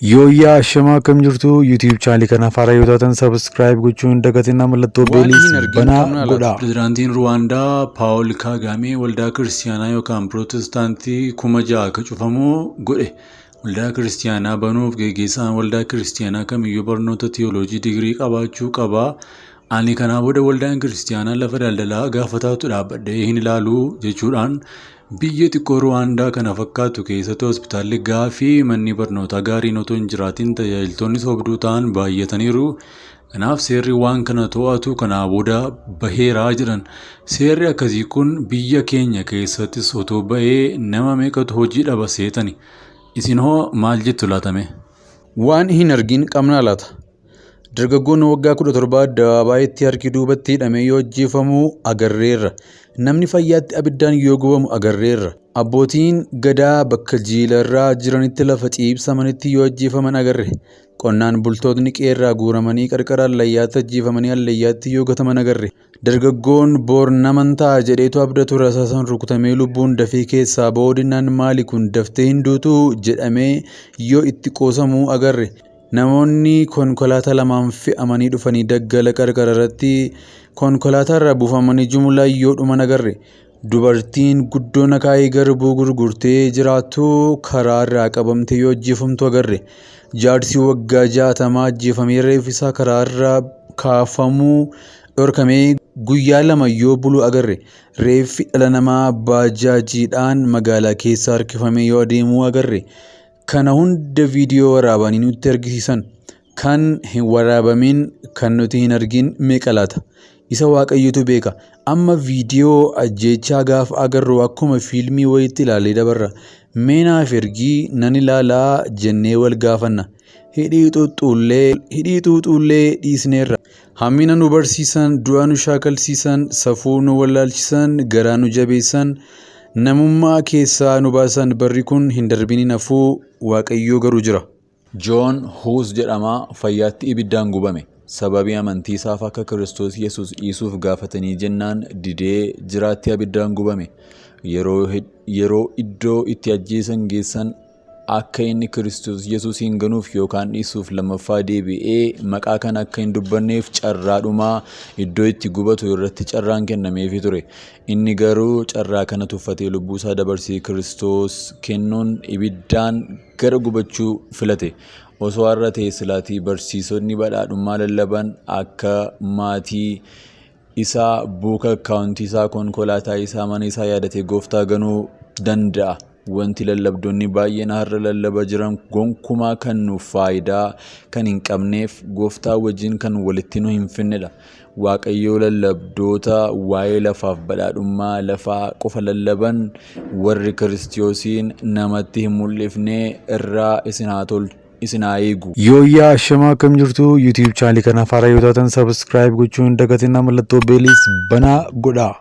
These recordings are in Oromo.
Yooyyaa ashamaa akkam jirtu YouTube chaanalii kanaaf haaraa yoo taatan subscribe gochuun dagatina mallattoo beeliis banaa godhaa. Pirezidaantiin Ruwaandaa Paawul Kaagaamee waldaa kiristaanaa yookaan pirootestaantii 6,000 akka cufamu godhe. Waldaa kiristaanaa banuuf gaggeessaan waldaa kiristaanaa kamiyyuu barnoota tiyooloojii digirii qabaachuu qaba. Ani kanaa booda waldaan kiristaanaa lafa daldalaa gaafataatu dhaabbadhee hin ilaalu jechuudhaan biyya xiqqoo Ruwaandaa kana fakkaatu keessatti hospitaalli gaafii manni barnootaa gaariin otoo hin jiraatin tajaajiltoonni sobduu ta'an baay'ataniiru. Kanaaf seerri waan kana to'atu kanaa booda baheeraa jedhan. Seerri akkasii kun biyya keenya keessattis otoo bahee nama meeqatu hojii dhaba seetani. Isin hoo maal jettu laatame? Waan hin argin qabna laata. Dargaggoon waggaa 17 Addabaabayitti harki duubatti hidhamee yoo ajjeefamu agarreerra. Namni fayyaatti abiddaan yoo gubamu agarreerra. Abbootiin gadaa bakka jiilarraa jiranitti lafa ciibsamanitti yoo ajjeefaman agarre. Qonnaan bultootni qeerraa guuramanii qarqara allayyaatti ajjeefamanii allayyaatti yoo gataman agarre. Dargaggoon boor naman ta'a jedheetu abdatu rasaasan rukutamee lubbuun dafee keessaa boodinaan maali kun daftee hin duutu jedhamee yoo itti qoosamu agarre. Namoonni konkolaataa lamaan fe'amanii dhufanii daggala qarqara irratti konkolaataa irraa buufamanii jumlaa yoo dhuman agarre. Dubartiin guddoon akaayii garbuu gurgurtee jiraattu karaa irraa qabamtee yoo ajjeefamtu agarre. Jaarsi waggaa 60 ajjeefamee reeffi isaa karaa irraa kaafamuu dhorkamee guyyaa 2 yoo bulu agarre. Reeffi dhala namaa baajaajiidhaan magaalaa keessa harkifamee yoo adeemuu agarre. Kana hunda viidiyoo waraabanii nutti argisiisan. Kan hin waraabamin kan nuti hin argin meeqa laata? Isa Waaqayyotu beeka. Amma viidiyoo ajjeechaa gaafa agarru akkuma fiilmii wayiitti ilaalee dabarra. Mee naaf ergii nan ilaalaa jennee wal gaafanna. Hidhii xuuxuullee dhiisneerra. Hammina nu barsiisan, du'a nu shaakalsiisan, safuu nu wallaalchisan, garaa nu jabeessan, namummaa keessaa nu baasan barri kun hin darbinin hafuu Waaqayyoo garuu jira. Joon Huus jedhama fayyaatti ibiddaan gubame. Sababii amantii isaaf akka Kiristoos Yesuus dhiisuuf gaafatanii jennaan didee jiraatti ibiddaan gubame. Yeroo iddoo itti ajjeesan geessan akka inni Kiristoos Yesuusin ganuuf yookaan dhiisuuf lammaffaa deebi'ee maqaa kana akka hin dubbanneef carraadhumaa iddoo itti gubatu irratti carraan kennameefii ture. Inni garuu carraa kana tuffatee lubbuusaa dabarsee Kiristoos kennuun ibiddaan gara gubachuu filate. Osoo har'a ta'e silaatii barsiisonni badhaadhummaa lallaban akka maatii isaa buuka akkaawuntii isaa konkolaataa isaa mana isaa yaadatee gooftaa ganuu danda'a. Wanti lallabdoonni baay'een har'a lallaba jiran gonkumaa kan nuuf faayidaa kan hin qabneef gooftaa wajjin kan walitti nu hin finnedha. Waaqayyoo lallabdoota waa'ee lafaaf badhaadhummaa lafaa qofa lallaban warri Kiristoosiin namatti hin mul'ifne irraa isin haa eegu. Yooyyaa ashamaa akkam jirtu YouTube chaanalii kanaaf haaraa yoo taatan subscribe gochuun dagatina mallattoo beeliis banaa godhaa.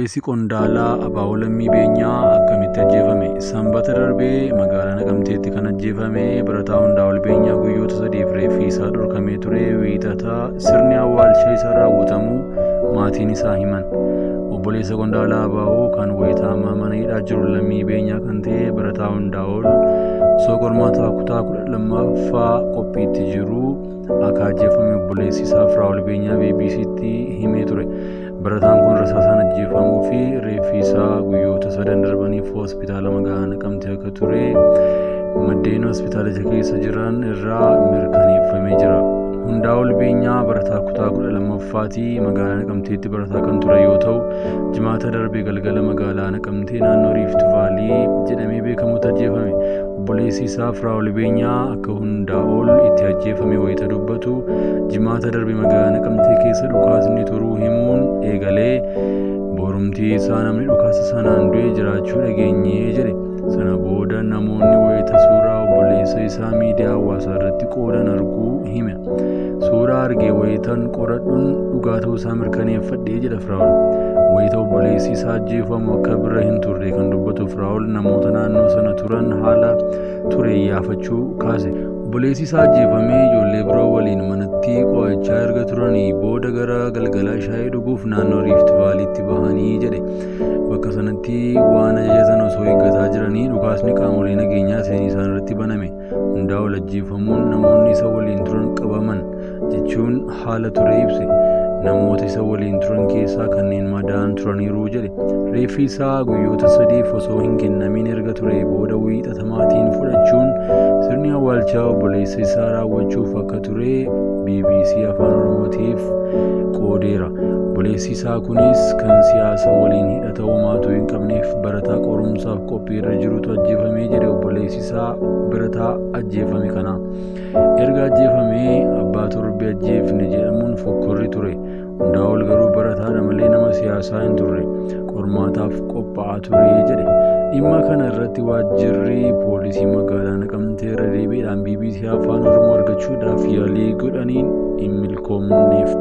Obboleessi qondaalaa Abaaboo Lammii Beenyaa akkamitti ajjeefame? Sanbata darbee magaalaa Naqamteetti kan ajjeefame barataa Hundaa'ol Beenyaa guyyoota 3f reeffi isaa dhorkamee ture. Wiixata sirni awwaalcha isaa raawwatamu maatiin isaa himan. Obboleessa qondaalaa Abaaboo kan wayitaa ammaa mana hidhaa jiru Lammii Beenyaa kan ta'e barataa Hundaa'ol osoo qormaataa kutaa 12ffaa qophiitti jiru akka ajjeefame obboleessi isaa Firaa'ol Beenyaa BBC'tti himee ture. Barataan kun rasaasaan ajjeefamuu fi reeffi isaa guyyoota 3 darbaniif hospitaala magaalaa Naqamtee akka ture maddeen hospitaalicha keessa jiran irraa mirkaneeffamee jira. Hundaa'ol Beenyaa barataa kutaa 12ffaati. Magaalaa Naqamteetti barataa kan ture yoo ta'u, jimaata darbee galgala magaalaa Naqamtee naannoo Rift Vaalii jedhamee beekamutti ajjeefame. Obboleessi isaa Firaa'ol Beenyaa akka Hundaa'ol itti ajjeefame wayita dubbatu, jimaata darbee magaalaa Naqamtee keessa dhukaasni turuu himuun eegalee borumtii isaa namni dhukaasa sanaan du'e jiraachuu dhageenye jedhe. Sana booda namoonni wayita suuraa obboleessa isaa miidiyaa hawaasaa irratti qoodan arguu hime. Suuraa argee wayitan qoradhuun dhugaa ta'uu isaa mirkaneeffadhee jedha Firaa'ol. Wayita obboleessi isaa ajjeefamu akka bira hin turre kan dubbatu Firaa'ol namoota naannoo sana turan haala ture yaafachuu kaase. Obboleessi isaa ajjeefamee ijoollee biroo waliin manatti qo'achaa erga turanii booda gara galgalaa shaayii dhuguuf naannoo Rift Vaaliitti bahanii jedhe. Bakka sanatti waan ajajatan osoo eeggataa jiranii dhukaasni qaamolee nageenyaa seenii isaan irratti baname. Hundaa'ol ajjeefamuun namoonni isa waliin turan qabaman jechuun haala ture ibse. Namoota isa waliin turan keessaa kanneen madaa'an turaniiru jedhe. Reeffi isaa guyyoota 3f osoo hin kennamin erga ture booda wiixata maatiin fudhachuun sirni awwaalchaa obboleessa isaa raawwachuuf akka ture BBC Afaan Oromootiif qoodeera. Obboleessi isaa kunis kan siyaasa waliin hidhata homaatu hin qabneef barataa qorumsaaf qophii irra jirutu ajjeefamee jedhe. Obboleessi isaa barataa ajjeefame kana erga ajjeefamee abbaa torbe ajjeefne jedhamuun fokkorri ture. Hundaa'ol garuu barataadha malee nama siyaasaa hin turre. Qormaataaf qophaa'aa ture jedhe. Dhimma kana irratti waajjirri poolisii magaalaa Naqamtee irra deebiidhaan BBC Afaan Oromoo argachuudhaaf yaalii godhaniin hin milkoomneef.